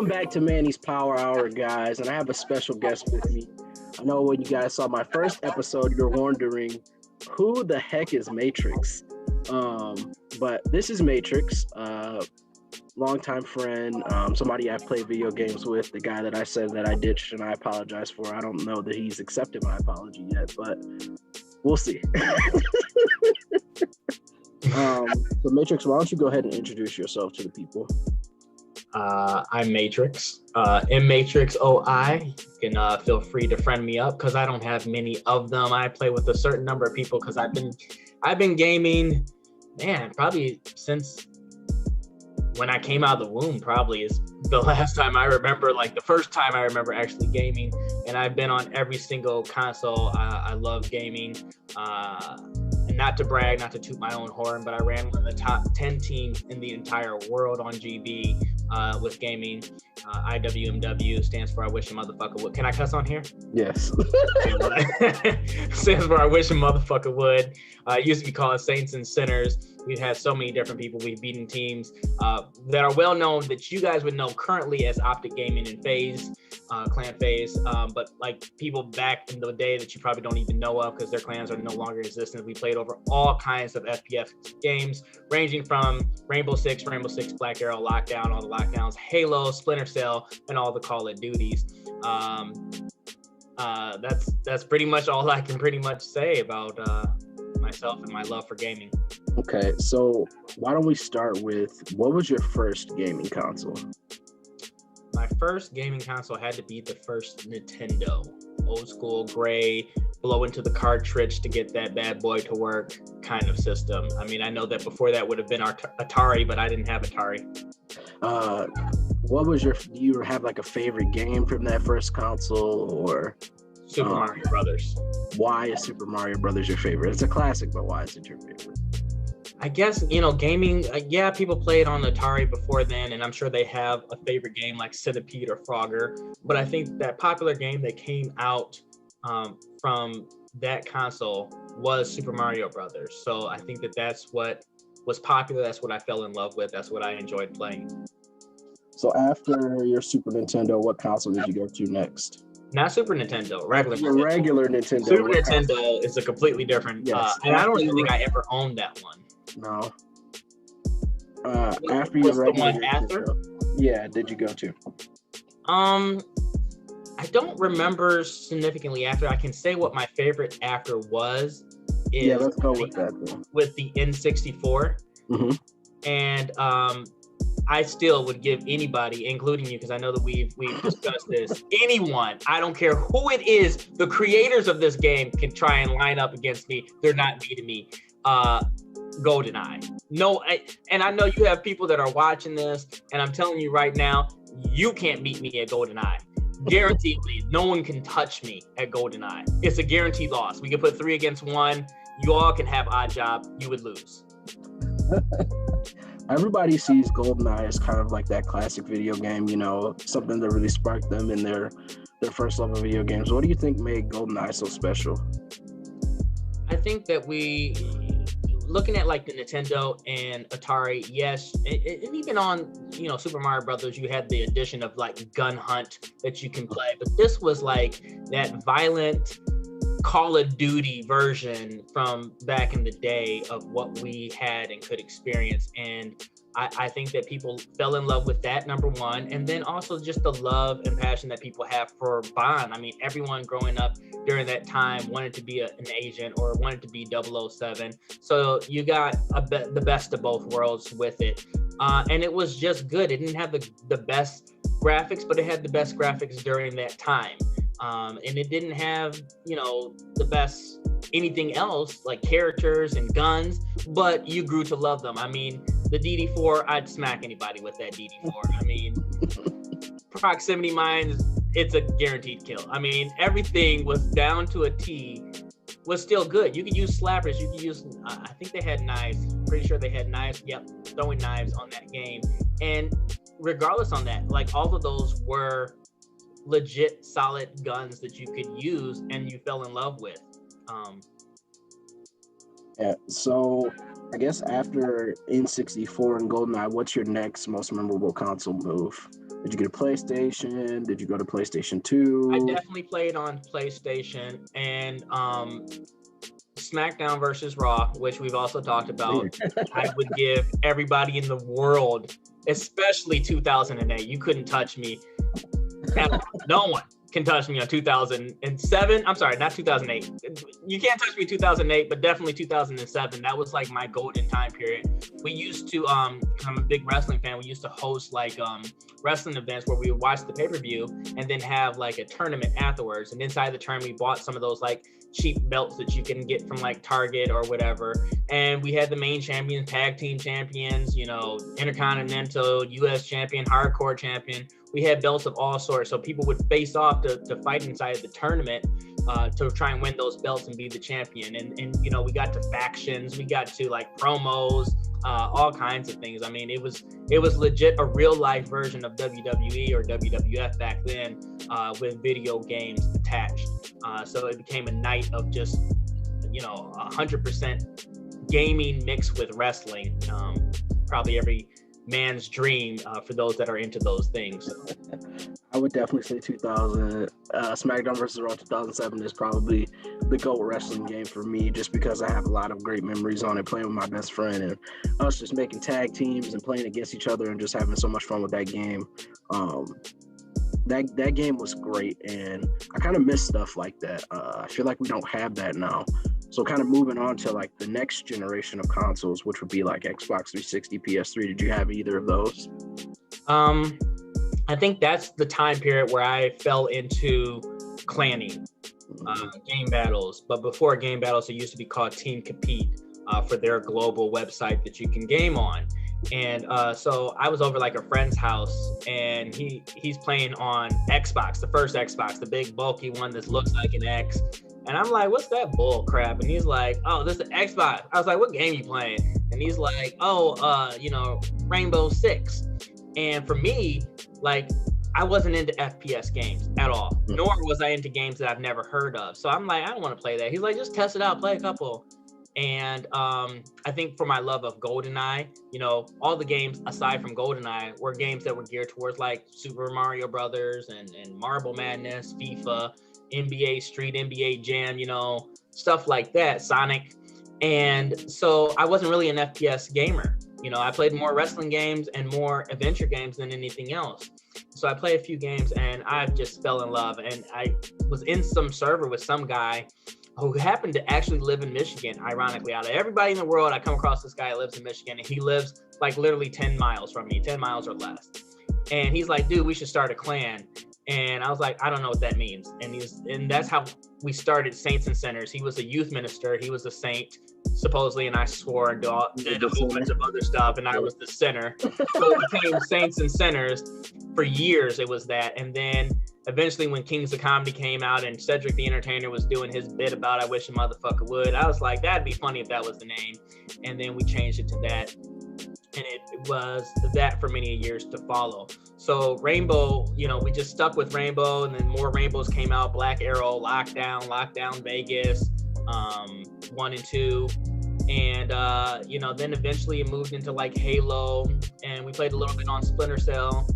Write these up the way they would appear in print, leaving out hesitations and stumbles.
Welcome back to Manny's Power Hour, guys, and I have a special guest with me. I know when you guys saw my first episode, you're wondering who the heck is Matrix. But this is Matrix, longtime friend, somebody I've played video games with, the guy that I said that I ditched and I apologize for. I don't know that he's accepted my apology yet, but we'll see. So Matrix, why don't you go ahead and introduce yourself to the people? I'm Matrix, MMatrixOI. You can feel free to friend me up because I don't have many of them. I play with a certain number of people because I've been gaming, man, probably since when I came out of the womb. Probably is the last time I remember, like the first time I remember actually gaming. And I've been on every single console. I love gaming. And not to brag, not to toot my own horn, but I ran one of the top 10 teams in the entire world on GB with gaming. IWMW stands for I wish a motherfucker would. Can I cuss on here? Yes. Stands for I wish a motherfucker would. It used to be called Saints and Sinners. We've had so many different people. We've beaten teams that are well known that you guys would know currently as Optic Gaming and FaZe, Clan FaZe, but like people back in the day that you probably don't even know of because their clans are no longer existent. We played over all kinds of FPS games, ranging from Rainbow Six, Black Arrow, Lockdown, all the lockdowns, Halo, Splinter Cell, and all the Call of Duties. That's pretty much all I can pretty much say about myself and my love for gaming. Okay, so why don't we start with, what was your first gaming console? My first gaming console had to be the first Nintendo. Old school, gray, blow into the cartridge to get that bad boy to work kind of system. I mean, I know that before that would have been Atari, but I didn't have Atari. Do you have like a favorite game from that first console, or Super Mario Brothers? Why is Super Mario Brothers your favorite? It's a classic, but why is it your favorite? I guess, gaming, yeah, people played on Atari before then, and I'm sure they have a favorite game like Centipede or Frogger, but I think that popular game that came out from that console was Super Mario Brothers. So I think that that's what was popular, that's what I fell in love with, that's what I enjoyed playing. So after your Super Nintendo, what console did you go to next? Not Super Nintendo, regular Nintendo. Super Nintendo is a completely different, yes. And I don't even think I ever owned that one. No. After your regular one after? Yeah, did you go to? I don't remember significantly after. I can say what my favorite after was. Yeah, let's go with that then. With the N64. Mm-hmm. And I still would give anybody, including you, because I know that we've discussed this, anyone, I don't care who it is, the creators of this game can try and line up against me. They're not beating me. GoldenEye. No, and I know you have people that are watching this, and I'm telling you right now, you can't beat me at GoldenEye. Guaranteedly, no one can touch me at GoldenEye. It's a guaranteed loss. We can put 3 against 1. You all can have odd job. You would lose. Everybody sees GoldenEye as kind of like that classic video game, something that really sparked them in their first love of video games. What do you think made GoldenEye so special? I think that looking at like the Nintendo and Atari, yes, and even on, Super Mario Brothers, you had the addition of like Gun Hunt that you can play, but this was like that violent Call of Duty version from back in the day of what we had and could experience. And I think that people fell in love with that, number one. And then also just the love and passion that people have for Bond. I mean, everyone growing up during that time wanted to be an agent or wanted to be 007. So you got the best of both worlds with it. And it was just good. It didn't have the best graphics, but it had the best graphics during that time. And it didn't have, the best anything else like characters and guns, but you grew to love them. I mean, the DD4, I'd smack anybody with that DD4. I mean, proximity mines, it's a guaranteed kill. I mean, everything was down to a T, was still good. You could use slappers, you could use, I think they had knives. Pretty sure they had knives. Yep, throwing knives on that game. And regardless on that, like all of those were legit solid guns that you could use and you fell in love with. Yeah, so I guess after N64 and GoldenEye, what's your next most memorable console move? Did you get a PlayStation? Did you go to PlayStation 2? I definitely played on PlayStation, and SmackDown versus Raw, which we've also talked about. I would give everybody in the world, especially 2008. You couldn't touch me. No one can touch me on 2007. I'm sorry, not 2008. You can't touch me 2008, but definitely 2007. That was like my golden time period. We used to, I'm a big wrestling fan. We used to host like wrestling events where we would watch the pay-per-view and then have like a tournament afterwards. And inside the tournament, we bought some of those like cheap belts that you can get from like Target or whatever. And we had the main champions, tag team champions, you know, intercontinental, US champion, hardcore champion. We had belts of all sorts. So people would face off to fight inside of the tournament to try and win those belts and be the champion. And you know, we got to factions, we got to like promos, all kinds of things. I mean, it was legit a real life version of WWE or WWF back then with video games attached. So it became a night of just, you know, 100% gaming mixed with wrestling. Probably every man's dream for those that are into those things. I would definitely say 2000 SmackDown vs. Raw 2007 is probably the GOAT wrestling game for me, just because I have a lot of great memories on it, playing with my best friend and us just making tag teams and playing against each other and just having so much fun with that game. That game was great, and I kind of miss stuff like that. I feel like we don't have that now. So kind of moving on to like the next generation of consoles, which would be like Xbox 360, PS3. Did you have either of those? I think that's the time period where I fell into clanning, game battles. But before game battles, it used to be called Team Compete for their global website that you can game on. And so I was over like a friend's house, and he's playing on Xbox, the first Xbox, the big bulky one that looks like an X. And I'm like, what's that bull crap? And he's like, oh, this is Xbox. I was like, what game you playing? And he's like, oh, you know, Rainbow Six. And for me, like, I wasn't into FPS games at all, nor was I into games that I've never heard of. So I'm like, I don't want to play that. He's like, just test it out, play a couple. And I think for my love of GoldenEye, you know, all the games aside from GoldenEye were games that were geared towards like Super Mario Brothers and Marble Madness, FIFA, NBA Street, NBA Jam, you know, stuff like that, Sonic. And so I wasn't really an FPS gamer. You know, I played more wrestling games and more adventure games than anything else. So I played a few games and I just fell in love. And I was in some server with some guy who happened to actually live in Michigan, ironically. Out of everybody in the world, I come across this guy who lives in Michigan, and he lives like literally 10 miles from me, 10 miles or less. And he's like, dude, we should start a clan. And I was like, I don't know what that means. And that's how we started Saints and Sinners. He was a youth minister. He was a saint, supposedly, and I swore and did a whole bunch of other stuff, and I was the sinner. So it became Saints and Sinners. For years, it was that. And then eventually when Kings of Comedy came out and Cedric the Entertainer was doing his bit about I wish a motherfucker would, I was like, that'd be funny if that was the name. And then we changed it to that. And it was that for many years to follow. So Rainbow, you know, we just stuck with Rainbow, and then more Rainbows came out, Black Arrow, Lockdown Vegas, 1 and 2. And, you know, then eventually it moved into like Halo, and we played a little bit on Splinter Cell.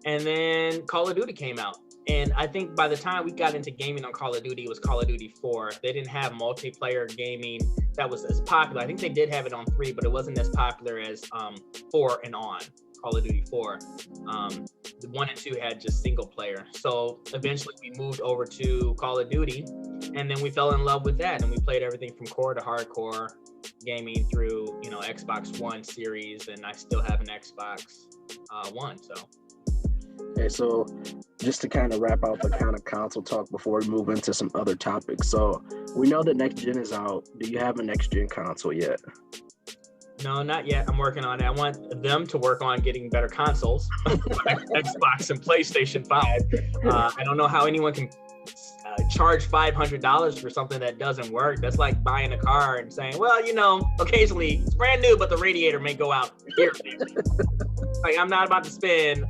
And then Call of Duty came out. And I think by the time we got into gaming on Call of Duty, it was Call of Duty 4. They didn't have multiplayer gaming that was as popular. I think they did have it on 3, but it wasn't as popular as 4 and on, Call of Duty 4. The 1 and 2 had just single player. So eventually we moved over to Call of Duty, and then we fell in love with that. And we played everything from core to hardcore gaming through, you know, Xbox One series, and I still have an Xbox One, so. Okay, so just to kind of wrap out the kind of console talk before we move into some other topics. So we know that next gen is out. Do you have a next gen console yet? No, not yet. I'm working on it. I want them to work on getting better consoles, Xbox and PlayStation 5. I don't know how anyone can charge $500 for something that doesn't work. That's like buying a car and saying, well, you know, occasionally it's brand new, but the radiator may go out here. Like, I'm not about to spend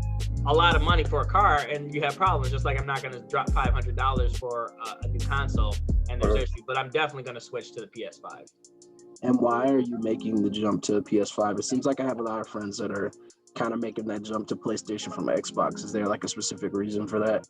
a lot of money for a car and you have problems, just like I'm not going to drop $500 for a new console. And there's issues, but I'm definitely going to switch to the PS5. And why are you making the jump to PS5? It seems like I have a lot of friends that are kind of making that jump to PlayStation from Xbox? Is there like a specific reason for that?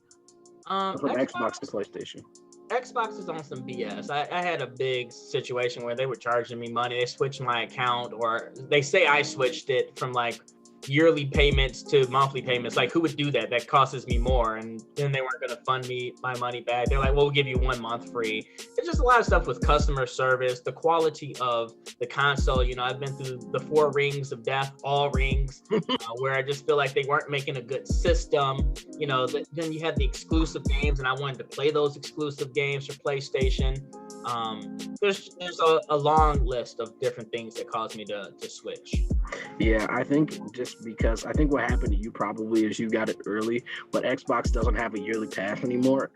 From Xbox to PlayStation. Xbox is on some BS. I had a big situation where they were charging me money. They switched my account, or they say I switched it from like yearly payments to monthly payments. Like, who would do that? That costs me more. And then they weren't going to fund me my money back. They're like, well, we'll give you 1 month free. It's just a lot of stuff with customer service, the quality of the console. You know, I've been through the 4 rings of death, all rings, where I just feel like they weren't making a good system. You know, then you had the exclusive games, and I wanted to play those exclusive games for PlayStation. There's a long list of different things that caused me to switch. Yeah, I think just because I think what happened to you probably is you got it early, but Xbox doesn't have a yearly pass anymore.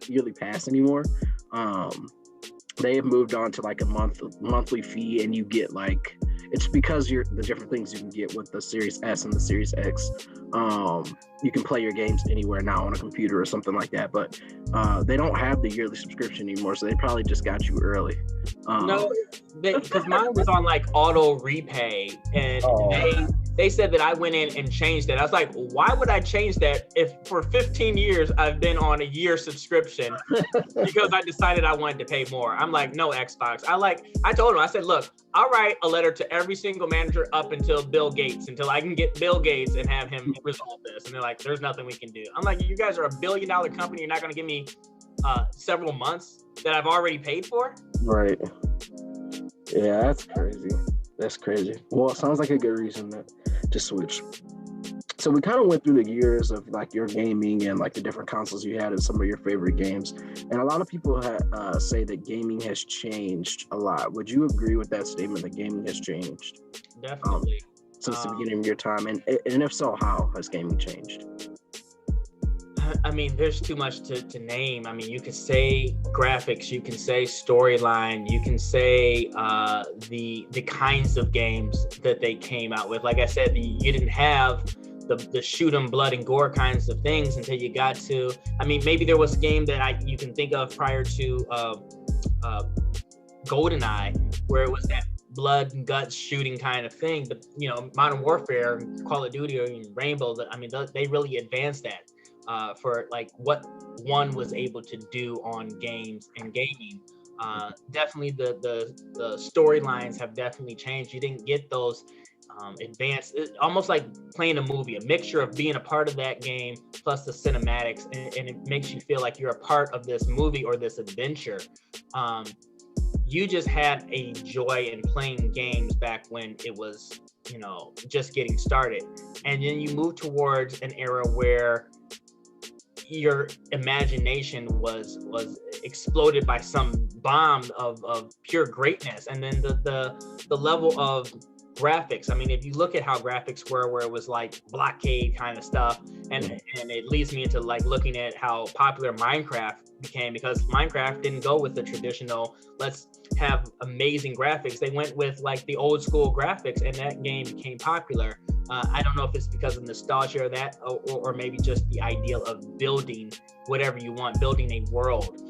They have moved on to like a monthly fee, and you get like, it's because the different things you can get with the Series S and the Series X. You can play your games anywhere now on a computer or something like that, but they don't have the yearly subscription anymore, so they probably just got you early. No, because mine was on like auto repay, and they said that I went in and changed it. I was like, why would I change that if for 15 years I've been on a year subscription because I decided I wanted to pay more? I'm like, no, Xbox. I told him, I said, look, I'll write a letter to every single manager up until Bill Gates, until I can get Bill Gates and have him resolve this. And they're like, there's nothing we can do. I'm like, you guys are $1 billion company. You're not going to give me several months that I've already paid for? Right. Yeah, that's crazy. Well, it sounds like a good reason to switch. So we kind of went through the years of like your gaming and like the different consoles you had and some of your favorite games. And a lot of people say that gaming has changed a lot. Would you agree with that statement, that gaming has changed? Definitely. Since the beginning of your time. And if so, how has gaming changed? I mean, there's too much to name. I mean, you could say graphics, you can say storyline, you can say the kinds of games that they came out with. Like I said, you didn't have the shoot 'em, blood and gore kinds of things until you got to, I mean, maybe there was a game that you can think of prior to GoldenEye, where it was that blood and guts shooting kind of thing. But, you know, Modern Warfare, Call of Duty, or even Rainbow, I mean, they really advanced that. For like what one was able to do on games and gaming. Definitely the storylines have definitely changed. You didn't get those advanced, almost like playing a movie, a mixture of being a part of that game plus the cinematics, and it makes you feel like you're a part of this movie or this adventure. You just had a joy in playing games back when it was, you know, just getting started. And then you move towards an era where your imagination was exploded by some bomb of pure greatness. And then the level of graphics, I mean, if you look at how graphics were, where it was like blockade kind of stuff, and it leads me into like looking at how popular Minecraft became, because Minecraft didn't go with the traditional, let's have amazing graphics. They went with like the old school graphics, and that game became popular. I don't know if it's because of nostalgia or that, or maybe just the ideal of building whatever you want, building a world.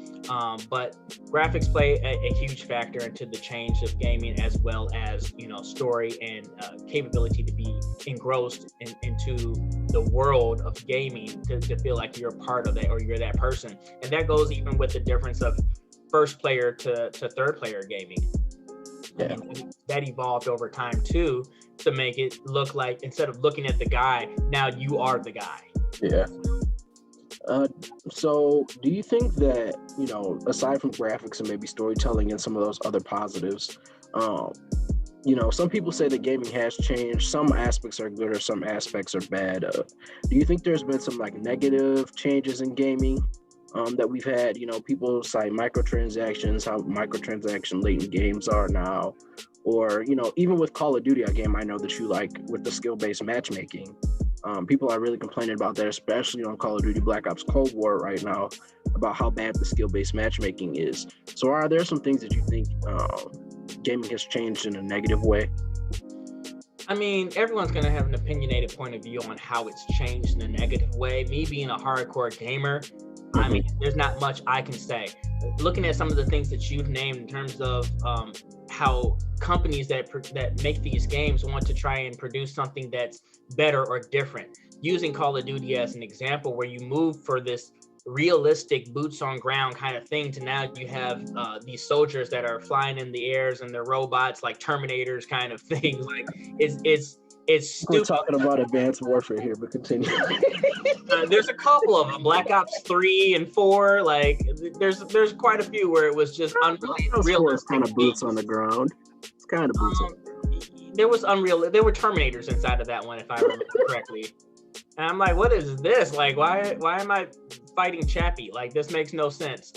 But graphics play a huge factor into the change of gaming, as well as, you know, story and capability to be engrossed into the world of gaming, to feel like you're a part of it or you're that person. And that goes even with the difference of first player to third player gaming. Yeah. I mean, that evolved over time too, to make it look like, instead of looking at the guy, now you are the guy. Yeah. So do you think that, you know, aside from graphics and maybe storytelling and some of those other positives, you know, some people say that gaming has changed. Some aspects are good or some aspects are bad. Do you think there's been some like negative changes in gaming that we've had? You know, people cite microtransactions, how microtransaction laden games are now, or, you know, even with Call of Duty, a game I know that you like, with the skill-based matchmaking. People are really complaining about that, especially on Call of Duty Black Ops Cold War right now, about how bad the skill-based matchmaking is. So are there some things that you think gaming has changed in a negative way? I mean, everyone's going to have an opinionated point of view on how it's changed in a negative way. Me being a hardcore gamer, I mean, there's not much I can say. Looking at some of the things that you've named in terms of how companies that make these games want to try and produce something that's better or different. Using Call of Duty as an example, where you move for this realistic boots on ground kind of thing to now you have these soldiers that are flying in the airs and they're robots like Terminators kind of things. Like it's stupid. We're talking about advanced warfare here, but continue. There's a couple of them, Black Ops 3 and 4. Like there's quite a few where it was just unreal. It's kind of boots on the ground. It's kind of boots on the ground. There was unreal. There were Terminators inside of that one, if I remember correctly. And I'm like, what is this? Like, why am I fighting Chappie? Like, this makes no sense.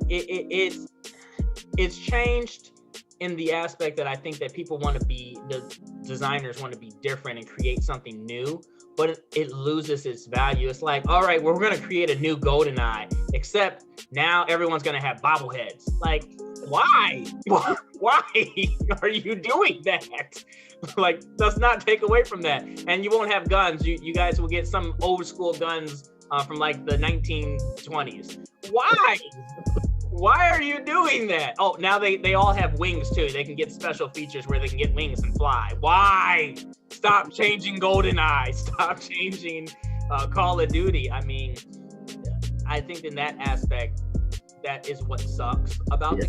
It's changed in the aspect that I think that people want to be, the designers want to be different and create something new, but it loses its value. It's like, all right, well, we're going to create a new GoldenEye, except now everyone's going to have bobbleheads. Like, why? Why are you doing that? Like, does not take away from that. And you won't have guns. You guys will get some old school guns from like the 1920s. Why? Why are you doing that? Oh, now they all have wings too. They can get special features where they can get wings and fly. Why? Stop changing GoldenEye. Stop changing Call of Duty. I mean, I think in that aspect, that is what sucks about the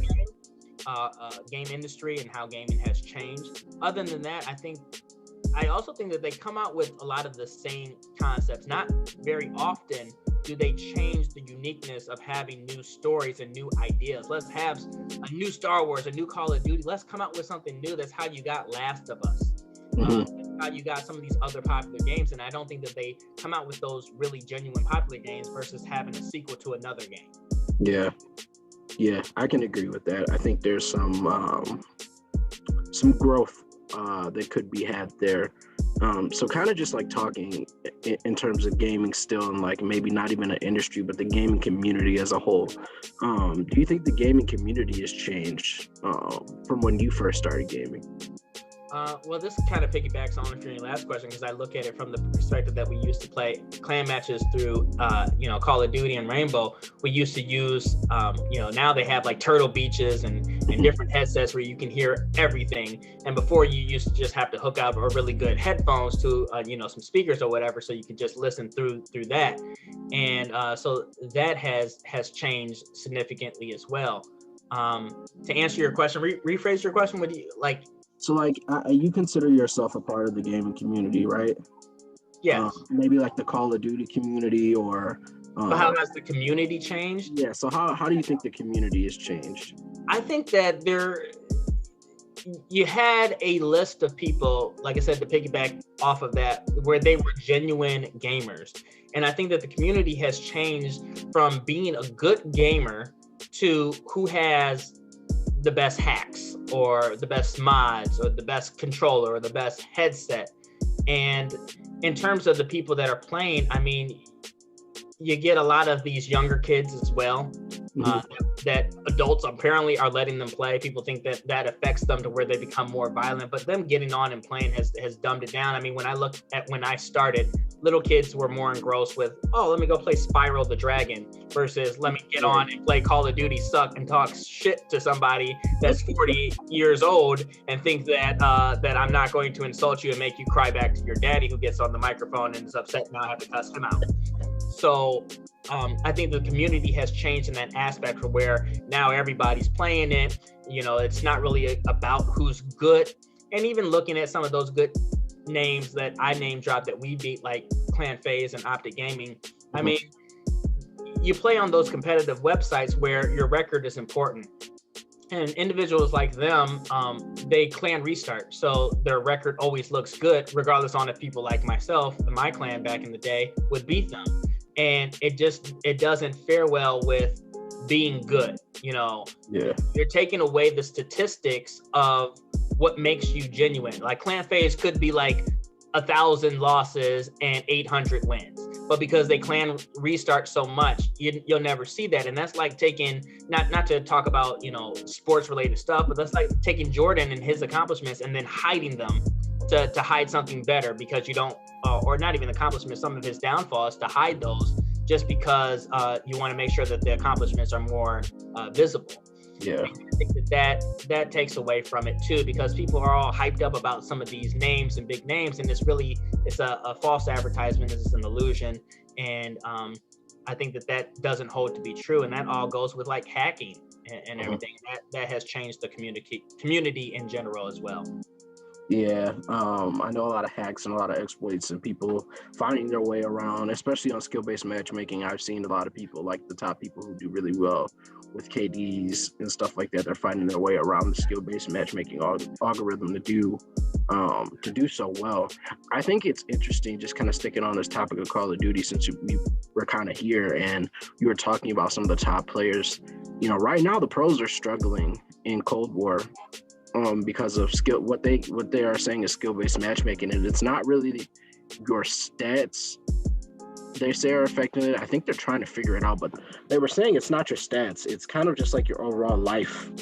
game industry and how gaming has changed. Other than that, I also think that they come out with a lot of the same concepts. Not very often do they change the uniqueness of having new stories and new ideas. Let's have a new Star Wars, a new Call of Duty. Let's come out with something new. That's how you got Last of Us. How you got some of these other popular games. And I don't think that they come out with those really genuine popular games versus having a sequel to another game. Yeah, I can agree with that. I think there's some growth that could be had there. So kind of just like talking in terms of gaming still, and like maybe not even an industry, but the gaming community as a whole. Do you think the gaming community has changed from when you first started gaming? Well, this kind of piggybacks on your last question, because I look at it from the perspective that we used to play clan matches through, Call of Duty and Rainbow. We used to use, now they have like Turtle Beaches and different headsets where you can hear everything. And before, you used to just have to hook up a really good headphones to, some speakers or whatever, so you could just listen through that. And so that has changed significantly as well. To answer your question, rephrase your question. Would you like? So like you consider yourself a part of the gaming community, right? Yes. Maybe like the Call of Duty community or... So how has the community changed? Yeah, so how do you think the community has changed? I think that you had a list of people, like I said, to piggyback off of that, where they were genuine gamers. And I think that the community has changed from being a good gamer to who has the best hacks or the best mods or the best controller or the best headset. And in terms of the people that are playing, I mean, you get a lot of these younger kids as well, that adults apparently are letting them play. People think that affects them to where they become more violent, but them getting on and playing has dumbed it down. I mean, when I look at when I started, little kids were more engrossed with, oh, let me go play Spyro the Dragon versus let me get on and play Call of Duty suck and talk shit to somebody that's 40 years old and think that I'm not going to insult you and make you cry back to your daddy, who gets on the microphone and is upset now I have to cuss him out. So I think the community has changed in that aspect, for where now everybody's playing it. It's not really about who's good. And even looking at some of those good names that I name dropped that we beat, like Clan Phase and Optic Gaming. I mean, you play on those competitive websites where your record is important. And individuals like them, they clan restart. So their record always looks good, regardless on if people like myself and my clan back in the day would beat them. And it doesn't fare well with being good. You're taking away the statistics of what makes you genuine. Like Clan Phase could be like 1,000 losses and 800 wins, but because they clan restart so much, you'll never see that. And that's like taking, not to talk about sports related stuff, but that's like taking Jordan and his accomplishments and then hiding them to hide something better, because you don't, or not even accomplishments, some of his downfalls, to hide those just because you want to make sure that the accomplishments are more visible. Yeah. I think that takes away from it too, because people are all hyped up about some of these names and big names, and it's a false advertisement. This is an illusion, and I think that doesn't hold to be true, and that all goes with like hacking and everything. That has changed the community in general as well. Yeah, I know a lot of hacks and a lot of exploits and people finding their way around, especially on skill-based matchmaking. I've seen a lot of people, like the top people who do really well with KDs and stuff like that. They're finding their way around the skill-based matchmaking algorithm to do so well. I think it's interesting, just kind of sticking on this topic of Call of Duty, since we were kind of here and you were talking about some of the top players. You know, right now the pros are struggling in Cold War. Because of skill, what they are saying is skill-based matchmaking, and it's not really your stats they say are affecting it. I think they're trying to figure it out, but they were saying it's not your stats. It's kind of just like your overall life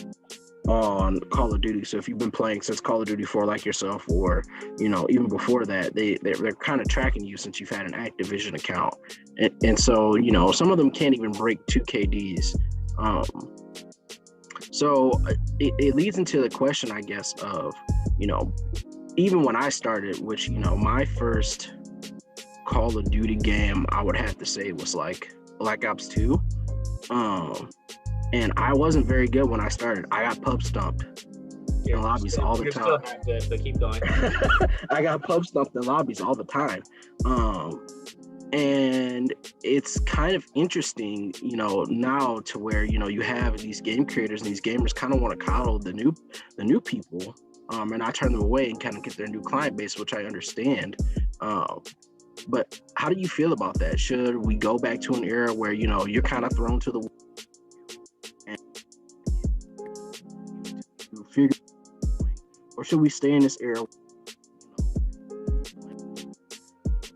on Call of Duty. So if you've been playing since Call of Duty 4 like yourself, or you know, even before that, they're kind of tracking you since you've had an Activision account, and so you know, some of them can't even break 2 KDs. So it leads into the question, I guess, of, you know, even when I started, which, you know, my first Call of Duty game, I would have to say was like Black Ops 2. And I wasn't very good when I started. I got pub stumped in lobbies all the time. You're still not good, but keep going. I got pub stumped in lobbies all the time. And it's kind of interesting, you know, now to where, you know, you have these game creators and these gamers kind of want to coddle the new people, and not turn them away and kind of get their new client base, which I understand. But how do you feel about that? Should we go back to an era where, you know, you're kind of thrown to the and figure, or should we stay in this era?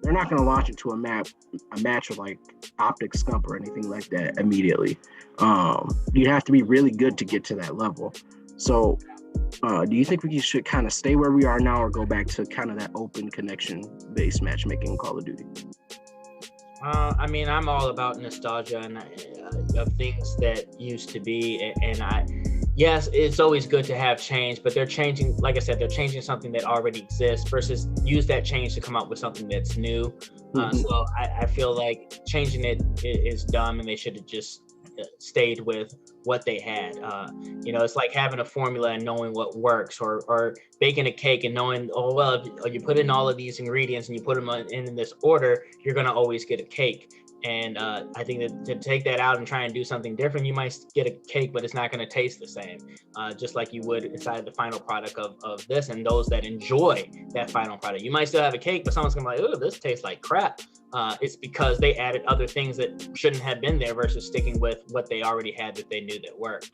They're not going to launch into a match with like Optic Scump or anything like that immediately. You'd have to be really good to get to that level. So do you think we should kind of stay where we are now, or go back to kind of that open connection-based matchmaking in Call of Duty? I mean, I'm all about nostalgia and of things that used to be, yes, it's always good to have change, but they're changing, like I said, they're changing something that already exists versus use that change to come up with something that's new. So I feel like changing it is dumb, and they should have just stayed with what they had. You know, it's like having a formula and knowing what works, or baking a cake and knowing, oh, well, if you put in all of these ingredients and you put them in this order, you're going to always get a cake. And I think that to take that out and try and do something different, you might get a cake, but it's not going to taste the same, just like you would inside the final product of this. And those that enjoy that final product, you might still have a cake, but someone's going to be like, oh, this tastes like crap. It's because they added other things that shouldn't have been there versus sticking with what they already had that they knew that worked.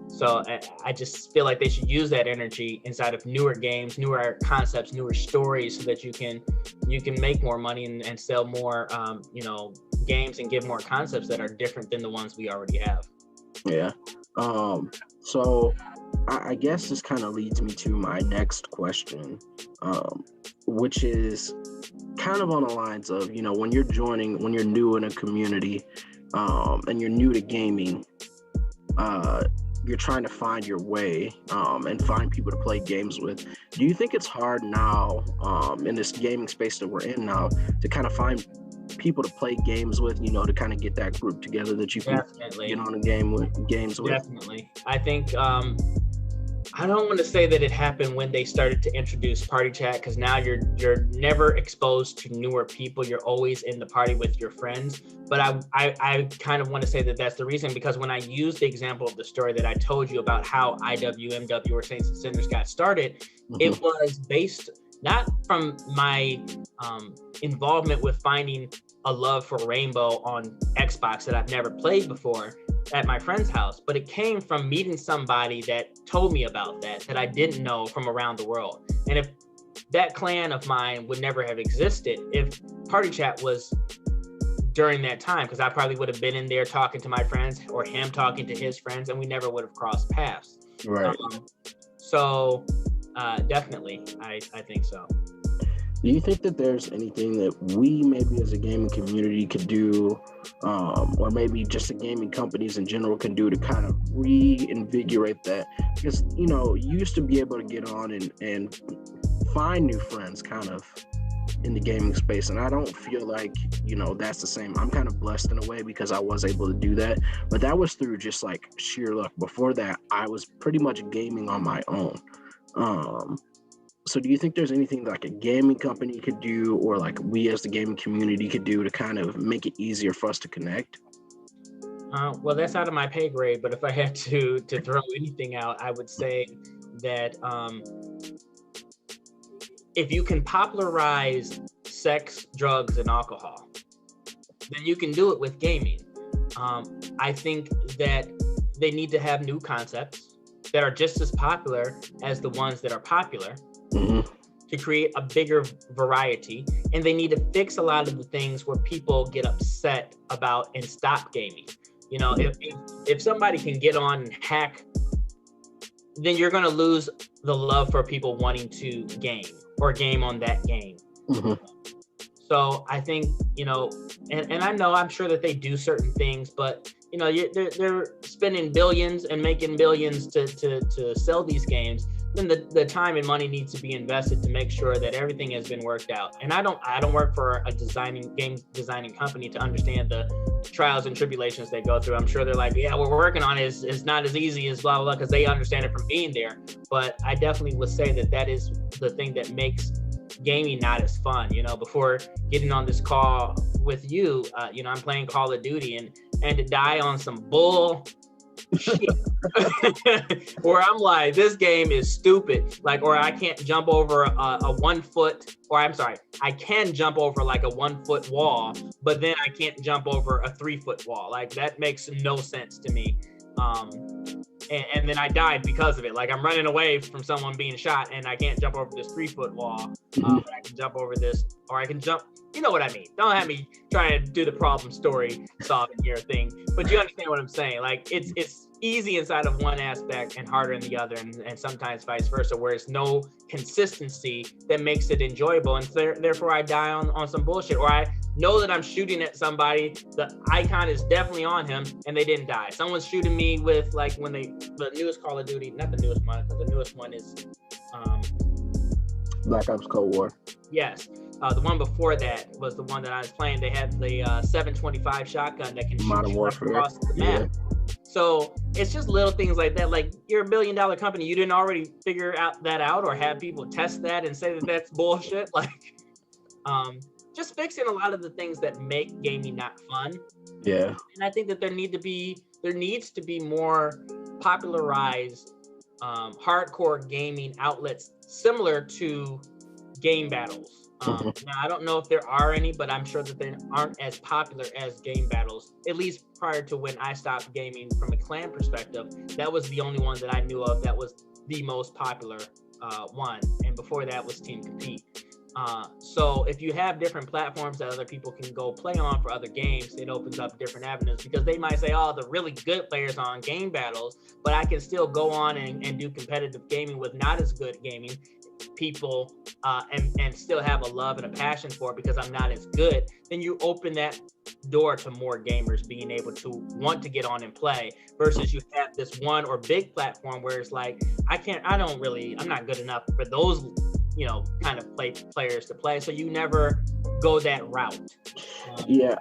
So I just feel like they should use that energy inside of newer games, newer concepts, newer stories, so that you can make more money and sell more, you know, games, and give more concepts that are different than the ones we already have. Yeah. So I guess this kind of leads me to my next question, which is kind of on the lines of, you know, when you're new in a community, and you're new to gaming, you're trying to find your way, and find people to play games with. Do you think it's hard now, in this gaming space that we're in now, to kind of find people to play games with, you know, to kind of get that group together that you can get on a games with? Definitely. I think, I don't want to say that it happened when they started to introduce party chat, because now you're never exposed to newer people. You're always in the party with your friends. But I kind of want to say that that's the reason, because when I used the example of the story that I told you about how IWMW, or Saints and Sinners, got started, it was based not from my involvement with finding a love for Rainbow on Xbox that I've never played before at my friend's house, but it came from meeting somebody that told me about that I didn't know from around the world. And if that clan of mine would never have existed if Party Chat was during that time, because I probably would have been in there talking to my friends, or him talking to his friends, and we never would have crossed paths. Right. So definitely, I think so. Do you think that there's anything that we maybe as a gaming community could do, or maybe just the gaming companies in general can do to kind of reinvigorate that? Because, you used to be able to get on and find new friends kind of in the gaming space. And I don't feel like, that's the same. I'm kind of blessed in a way because I was able to do that. But that was through just like sheer luck. Before that, I was pretty much gaming on my own. So do you think there's anything like a gaming company could do or like we as the gaming community could do to kind of make it easier for us to connect? Well, that's out of my pay grade, but if I had to throw anything out, I would say that if you can popularize sex, drugs, and alcohol, then you can do it with gaming. I think that they need to have new concepts that are just as popular as the ones that are popular. Mm-hmm. To create a bigger variety, and they need to fix a lot of the things where people get upset about and stop gaming. If somebody can get on and hack, then you're going to lose the love for people wanting to game or game on that game. Mm-hmm. So I think, and I know I'm sure that they do certain things, but they're spending billions and making billions to sell these games. Then the time and money needs to be invested to make sure that everything has been worked out. And I don't work for a game designing company to understand the trials and tribulations they go through. I'm sure they're like, yeah, we're working on it. It's not as easy as blah, blah, blah, because they understand it from being there. But I definitely would say that is the thing that makes gaming not as fun. Before getting on this call with you, I'm playing Call of Duty and to die on some bull shit where I'm like, this game is stupid, or I can't jump over a 1 foot, or I'm sorry, I can jump over like a 1 foot wall, but then I can't jump over a 3 foot wall. Like, that makes no sense to me. And then I died because of it. Like, I'm running away from someone being shot and I can't jump over this 3 foot wall. But I can jump over this, or I can jump, you know what I mean? Don't have me trying to do the problem story solving here thing, but you understand what I'm saying. Like, it's easy inside of one aspect and harder in the other, and sometimes vice versa, where it's no consistency that makes it enjoyable. And therefore I die on some bullshit, or I know that I'm shooting at somebody, the icon is definitely on him, and they didn't die. Someone's shooting me with, like, when the newest Call of Duty, not the newest one, because the newest one is Black Ops Cold War. Yes. The one before that was the one that I was playing. They had the 725 shotgun that can shoot you across the map. Yeah. So it's just little things like that. Like, you're $1 billion company. You didn't already figure that out or have people test that and say that that's bullshit. Like, just fixing a lot of the things that make gaming not fun. Yeah. And I think that there needs to be more popularized hardcore gaming outlets similar to game battles. Now, I don't know if there are any, but I'm sure that they aren't as popular as game battles, at least prior to when I stopped gaming from a clan perspective. That was the only one that I knew of that was the most popular one. And before that was Team Compete. So if you have different platforms that other people can go play on for other games, it opens up different avenues, because they might say, oh, the really good players are on game battles, but I can still go on and do competitive gaming with not as good gaming people and still have a love and a passion for it because I'm not as good. Then you open that door to more gamers being able to want to get on and play, versus you have this one or big platform where it's like, I'm not good enough for those kind of players to play. So you never go that route. Yeah.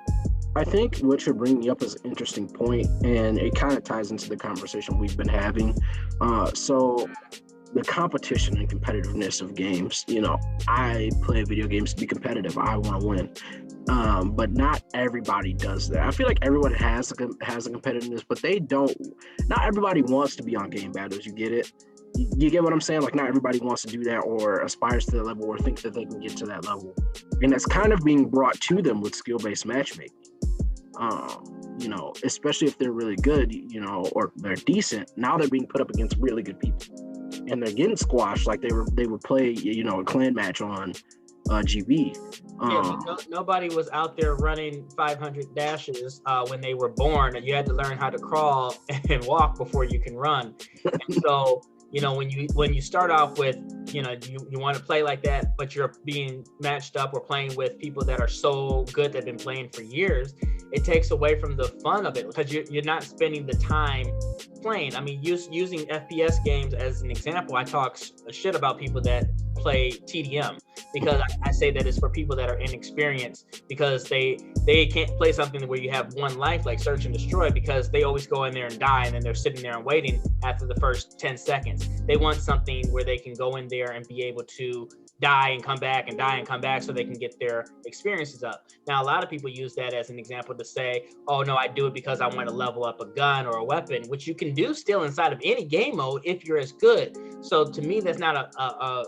I think what you're bringing up is an interesting point, and it kind of ties into the conversation we've been having. So the competition and competitiveness of games, I play video games to be competitive. I want to win. But not everybody does that. I feel like everyone has a competitiveness, but not everybody wants to be on game battles. You get it? You get what I'm saying? Like, not everybody wants to do that or aspires to that level or thinks that they can get to that level. And that's kind of being brought to them with skill-based matchmaking. Especially if they're really good, or they're decent. Now they're being put up against really good people. And they're getting squashed like they would play, a clan match on GB. Nobody was out there running 500 dashes when they were born. You had to learn how to crawl and walk before you can run. And so, when you start off with, you want to play like that, but you're being matched up or playing with people that are so good that have been playing for years, it takes away from the fun of it, because you're not spending the time playing. I mean, using FPS games as an example, I talk shit about people that play TDM, because I say that it's for people that are inexperienced, because they can't play something where you have one life like Search and Destroy, because they always go in there and die, and then they're sitting there and waiting after the first 10 seconds. They want something where they can go in there and be able to die and come back and die and come back, so they can get their experiences up. Now, a lot of people use that as an example to say, oh no, I do it because I want to level up a gun or a weapon, which you can do still inside of any game mode if you're as good. So to me, that's not a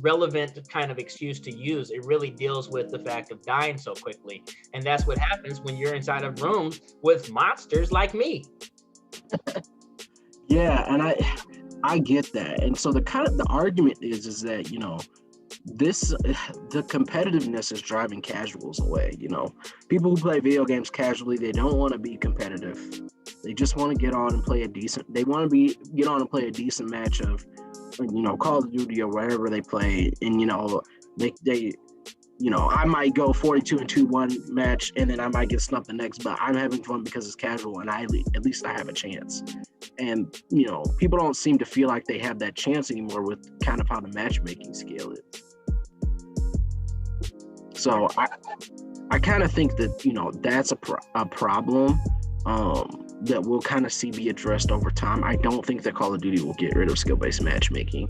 relevant kind of excuse to use. It really deals with the fact of dying so quickly, and that's what happens when you're inside of rooms with monsters like me. Yeah, and I get that. And so the argument is that, the competitiveness is driving casuals away. People who play video games casually, they don't want to be competitive. They just want to get on and play a decent match of, Call of Duty or wherever they play. And, I might go 42-2 one match, and then I might get snubbed the next, but I'm having fun because it's casual, and at least I have a chance. And, people don't seem to feel like they have that chance anymore with kind of how the matchmaking scale is. So I kind of think that, that's a problem that we'll kind of see be addressed over time. I don't think that Call of Duty will get rid of skill-based matchmaking.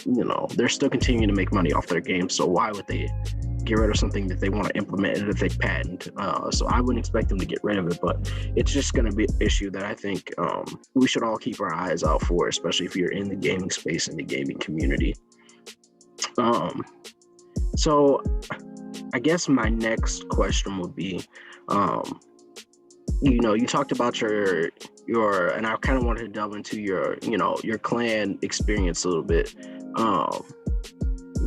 They're still continuing to make money off their game, so why would they get rid of something that they want to implement and that they patent? So I wouldn't expect them to get rid of it, but it's just going to be an issue that I think we should all keep our eyes out for, especially if you're in the gaming space and the gaming community. So I guess my next question would be, you talked about your, and I kind of wanted to delve into your clan experience a little bit.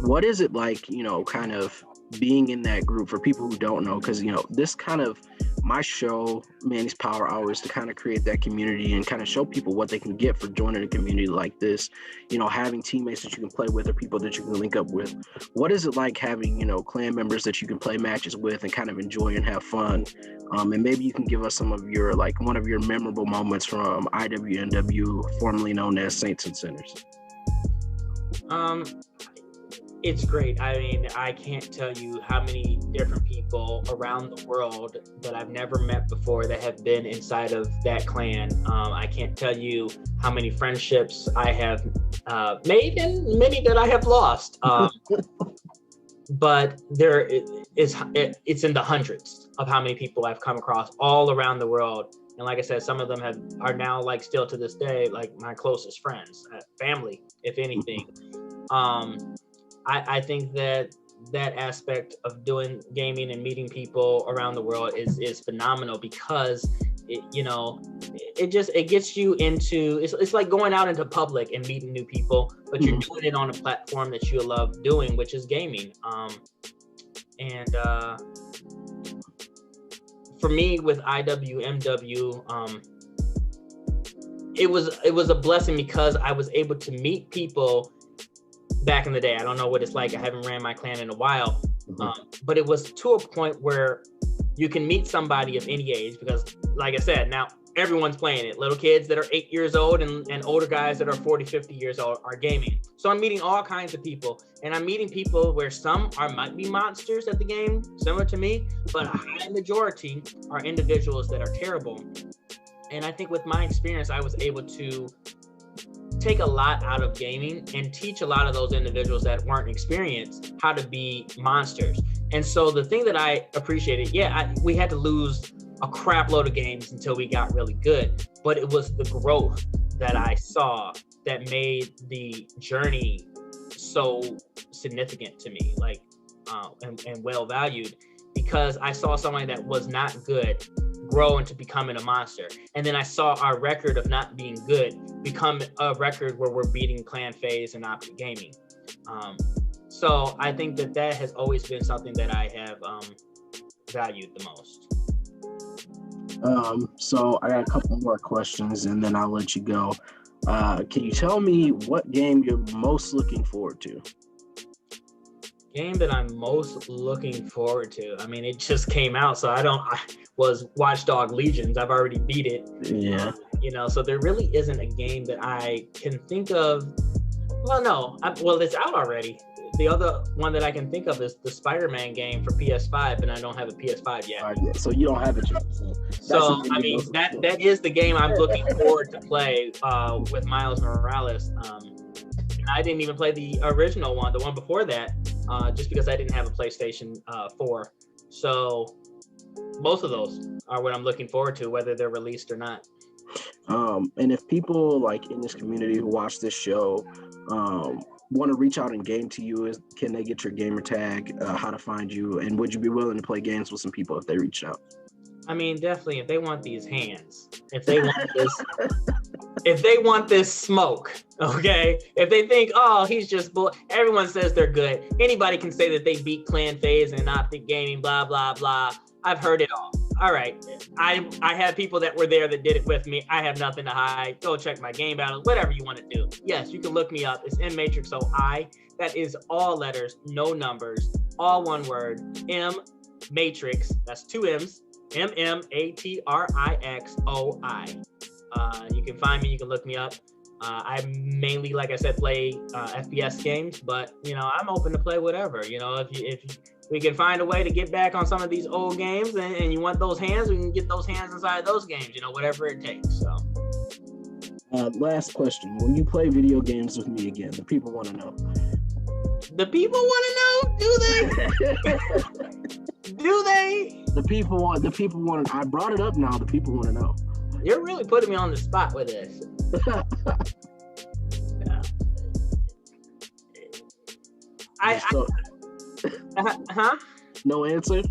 What is it like, kind of being in that group for people who don't know? Because, this kind of, my show, Manny's Power Hour, is to kind of create that community and kind of show people what they can get for joining a community like this. Having teammates that you can play with or people that you can link up with. What is it like having, clan members that you can play matches with and kind of enjoy and have fun? And maybe you can give us some of your, one of your memorable moments from IWNW, formerly known as Saints and Sinners. It's great. I mean, I can't tell you how many different people around the world that I've never met before that have been inside of that clan. I can't tell you how many friendships I have made and many that I have lost. But it's in the hundreds of how many people I've come across all around the world. And like I said, some of them are now still to this day, my closest friends, family, if anything. I think that aspect of doing gaming and meeting people around the world is phenomenal, because it gets you into, it's like going out into public and meeting new people, but you're doing it on a platform that you love doing, which is gaming. For me with IWMW, it was a blessing because I was able to meet people back in the day. I don't know what it's like. I haven't ran my clan in a while, but it was to a point where you can meet somebody of any age, because like I said, now everyone's playing it. Little kids that are 8 years old and older guys that are 40, 50 years old are gaming. So I'm meeting all kinds of people, and I'm meeting people where some might be monsters at the game, similar to me, but a high majority are individuals that are terrible. And I think with my experience, I was able to take a lot out of gaming and teach a lot of those individuals that weren't experienced how to be monsters. And so the thing that I appreciated, we had to lose a crap load of games until we got really good, but it was the growth that I saw that made the journey so significant to me, and well valued, because I saw someone that was not good grow into becoming a monster. And then I saw our record of not being good become a record where we're beating Clan Phase and Optic Gaming. So I think that has always been something that I have valued the most. So I got a couple more questions and then I'll let you go. Can you tell me what game you're most looking forward to? Game that I'm most looking forward to. I mean, it just came out, so I was Watchdog Legions. I've already beat it. Yeah. So there really isn't a game that I can think of. Well, no. Well, it's out already. The other one that I can think of is the Spider-Man game for PS5, and I don't have a PS5 yet. So you don't have it yet. So I mean, that is the game I'm looking forward to play with Miles Morales. I didn't even play the original one, the one before that, just because I didn't have a PlayStation 4. So both of those are what I'm looking forward to, whether they're released or not. And if people like in this community who watch this show want to reach out and game to you, can they get your gamer tag, how to find you, and would you be willing to play games with some people if they reach out? I mean, definitely, if they want these hands, if they want this, if they want this smoke, okay? If they think, oh, he's just everyone says they're good. Anybody can say that they beat Clan Phase and Optic Gaming, blah, blah, blah. I've heard it all. All right. I had people that were there that did it with me. I have nothing to hide. Go check my game battles, whatever you want to do. Yes, you can look me up. It's MMatrixOI. That is all letters, no numbers, all one word. M Matrix. That's 2 M's. MMATRIXOI. You can find me. You can look me up. I mainly, like I said, play FPS games, but I'm open to play whatever. If we can find a way to get back on some of these old games, and you want those hands, we can get those hands inside those games. Whatever it takes. So. Last question: will you play video games with me again? The people want to know. The people want to know? Do they? Do they? The people want. I brought it up now. The people want to know. You're really putting me on the spot with this. Huh? No answer.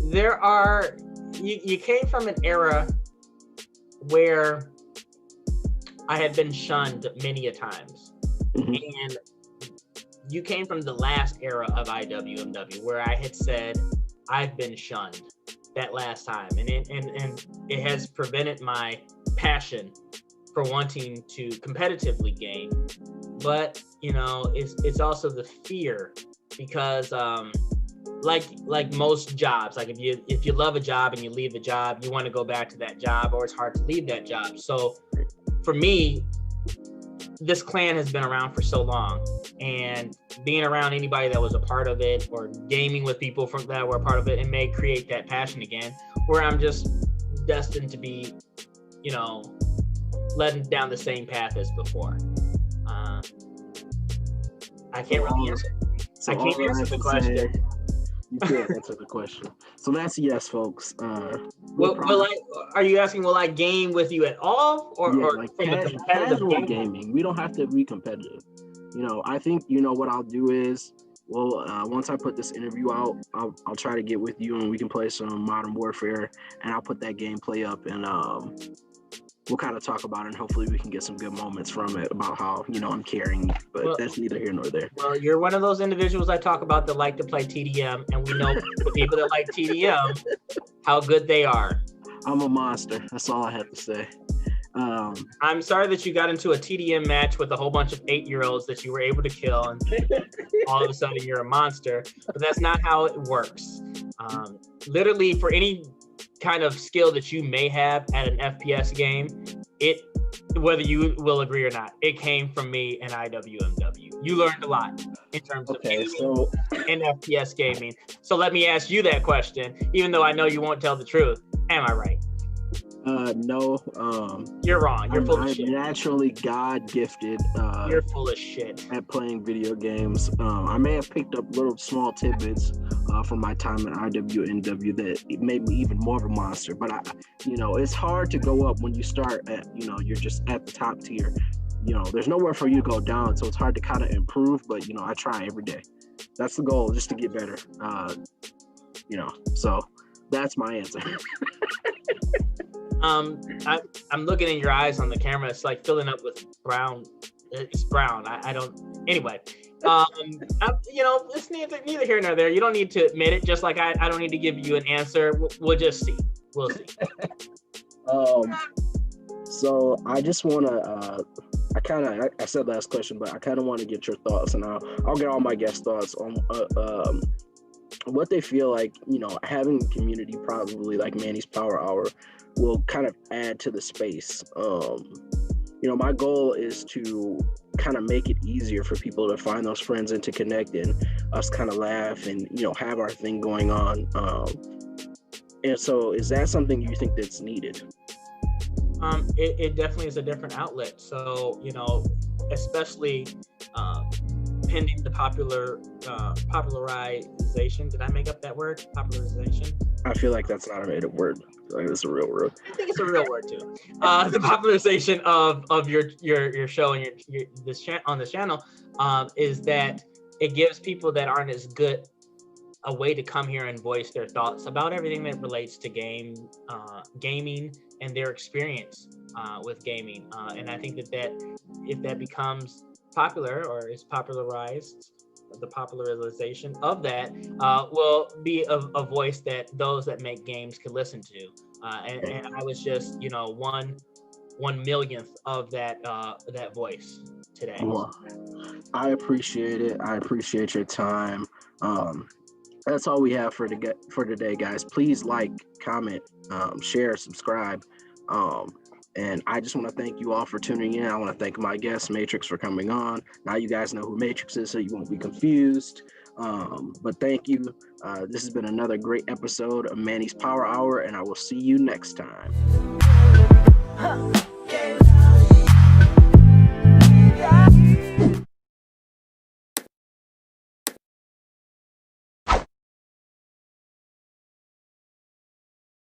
There are. You came from an era where I had been shunned many a times, and you came from the last era of IWMW where I had said I've been shunned that last time, and it has prevented my passion for wanting to competitively game. But it's also the fear, because like most jobs, like if you love a job and you leave the job, you want to go back to that job, or it's hard to leave that job. So for me, this clan has been around for so long, and being around anybody that was a part of it, or gaming with people that were a part of it, and may create that passion again, where I'm just destined to be, led down the same path as before. I can't really answer. I can't answer the question. You can't answer the question. So that's a yes, folks. Are you asking, will I game with you at all? Or like casual gaming. We don't have to be competitive. I think, what I'll do is, once I put this interview out, I'll try to get with you and we can play some Modern Warfare, and I'll put that gameplay up, and we'll kind of talk about it, and hopefully we can get some good moments from it about how, I'm caring, but that's neither here nor there. Well, you're one of those individuals I talk about that like to play TDM, and we know the people that like TDM, how good they are. I'm a monster. That's all I have to say. I'm sorry that you got into a TDM match with a whole bunch of 8-year-olds that you were able to kill, and all of a sudden you're a monster, but that's not how it works. Literally, for any kind of skill that you may have at an FPS game, whether you will agree or not, it came from me and IWMW. You learned a lot in terms of gaming and FPS gaming. So let me ask you that question, even though I know you won't tell the truth. Am I right? No. You're wrong. You're full of shit. I'm naturally God-gifted. You're full of shit at playing video games. I may have picked up little small tidbits from my time at IWNW that it made me even more of a monster. But it's hard to go up when you start at, you're just at the top tier. There's nowhere for you to go down, so it's hard to kind of improve. But I try every day. That's the goal, just to get better. So that's my answer. I'm looking in your eyes on the camera. It's like filling up with brown. It's brown. I don't. Anyway, it's neither here nor there. You don't need to admit it. Just like I don't need to give you an answer. We'll just see. We'll see. So I just want to, I said last question, but I kind of want to get your thoughts, and I'll get all my guest thoughts on what they feel like, having a community probably like Manny's Power Hour will kind of add to the space. My goal is to kind of make it easier for people to find those friends and to connect and us kind of laugh and, have our thing going on. And so is that something you think that's needed? It definitely is a different outlet. So, especially pending the popularization. Did I make up that word? Popularization? I feel like that's not a made up word. I feel like it's a real word. I think it's a real word too. The popularization of your show and on this channel is that it gives people that aren't as good a way to come here and voice their thoughts about everything that relates to gaming and their experience with gaming. And I think that if that becomes popular or is popularized, the popularization of that will be a voice that those that make games can listen to. And I was just, 1/1,000,000th of that voice today. Well, I appreciate it. I appreciate your time. That's all we have for today, guys. Please like, comment, share, subscribe. And I just want to thank you all for tuning in. I want to thank my guest, Matrix, for coming on. Now you guys know who Matrix is, so you won't be confused. But thank you. This has been another great episode of Manny's Power Hour, and I will see you next time.